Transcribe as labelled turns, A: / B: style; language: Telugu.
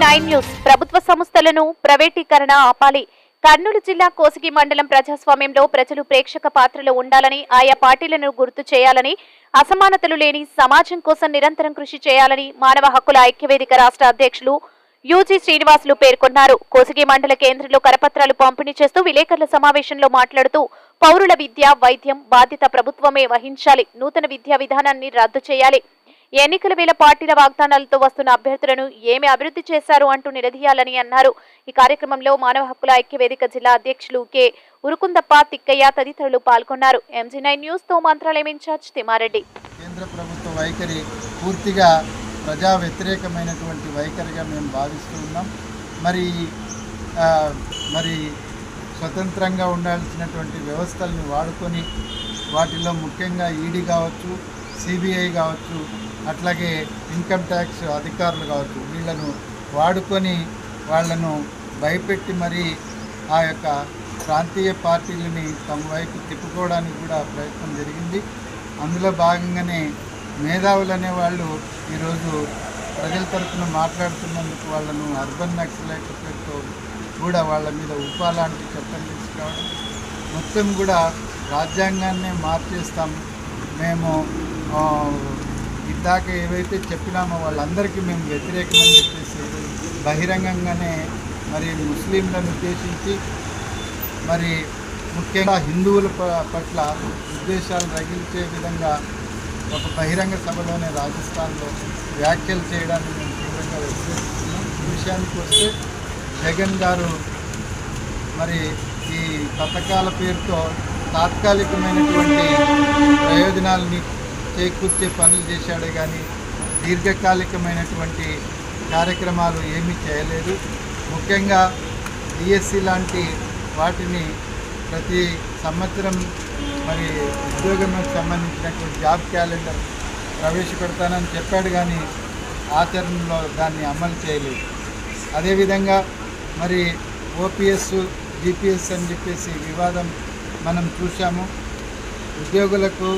A: MG9 న్యూస్ ప్రభుత్వ సంస్థలను ప్రైవేటీకరణ ఆపాలి. కర్నూలు జిల్లా కోసిగి మండలం ప్రజాస్వామ్యంలో ప్రజలు ప్రేక్షక పాత్రలో ఉండాలని, ఆయా పార్టీలను గుర్తు చేయాలని, అసమానతలు లేని సమాజం కోసం నిరంతరం కృషి చేయాలని మానవ హక్కుల ఐక్యవేదిక రాష్ట్ర అధ్యక్షులు యూజీ శ్రీనివాసులు పేర్కొన్నారు. కోసిగి మండల కేంద్రంలో కరపత్రాలు పంపిణీ చేస్తూ విలేకరుల సమావేశంలో మాట్లాడుతూ పౌరుల విద్య, వైద్యం బాధ్యత ప్రభుత్వమే వహించాలి. నూతన విద్యా విధానాన్ని రద్దు చేయాలి. ఎన్నికల వేళ పార్టీల వాగ్దానాలతో వస్తున్న అభ్యర్థులను ఏమి అభివృద్ధి చేశారు అంటూ నిలదీయాలని అన్నారు. ఈ కార్యక్రమంలో మానవ హక్కుల ఐక్యవేదిక జిల్లా అధ్యక్షులు కె ఉరుకుందప్ప, తిక్కయ్య తదితరులు పాల్గొన్నారు. MG9 న్యూస్ తో మంత్రాలయం ఇన్ఛార్జ్ తిమారెడ్డి.
B: కేంద్ర ప్రభుత్వ వైఖరి పూర్తిగా ప్రజా వ్యతిరేకమైనటువంటి వైఖరిగా మేము భావిస్తూ ఉన్నాం. మరి స్వతంత్రంగా ఉండాల్సినటువంటి వ్యవస్థల్ని వాడుకొని వాటిలో ముఖ్యంగా ఈడీ కావచ్చు, సిబిఐ కావచ్చు, అట్లాగే ఇన్కమ్ ట్యాక్స్ అధికారులు కావచ్చు, వీళ్ళను వాడుకొని వాళ్ళను భయపెట్టి మరి ఆ యొక్క ప్రాంతీయ పార్టీలని తమ వైపు తిప్పుకోవడానికి కూడా ప్రయత్నం జరిగింది. అందులో భాగంగానే మేధావులు అనేవాళ్ళు ఈరోజు ప్రజల తరఫున మాట్లాడుతున్నందుకు వాళ్ళను అర్బన్ నక్సలైట్లతో కూడా వాళ్ళ మీద ఉపా లాంటి చట్టం తీసుకురావడం, మొత్తం కూడా రాజ్యాంగాన్నే మార్చేస్తాము, మేము ఇందాక ఏవైతే చెప్పినామో వాళ్ళందరికీ మేము వ్యతిరేకమని చెప్పేసి బహిరంగంగానే మరి ముస్లింలను ఉద్దేశించి మరి ముఖ్యంగా హిందువుల పట్ల ఉద్దేశాలు రగిల్చే విధంగా ఒక బహిరంగ సభలోనే రాజస్థాన్లో వ్యాఖ్యలు చేయడాన్ని మేము తీవ్రంగా వ్యతిరేకిస్తున్నాం. ఈ విషయానికి వస్తే జగన్ గారు మరి ఈ పథకాల పేరుతో తాత్కాలికమైనటువంటి ప్రయోజనాలని చేకూర్చే పనులు చేశాడే కానీ దీర్ఘకాలికమైనటువంటి కార్యక్రమాలు ఏమీ చేయలేదు. ముఖ్యంగా డిఎస్సి లాంటి వాటిని ప్రతి సంవత్సరం మరి ఉద్యోగంకి సంబంధించినటువంటి జాబ్ క్యాలెండర్ ప్రవేశపెడతానని చెప్పాడు కానీ ఆచరణలో దాన్ని అమలు చేయలేదు. అదేవిధంగా మరి ఓపీఎస్, జీపీఎస్ అని చెప్పేసి వివాదం మనం చూసాము. ఉద్యోగులకు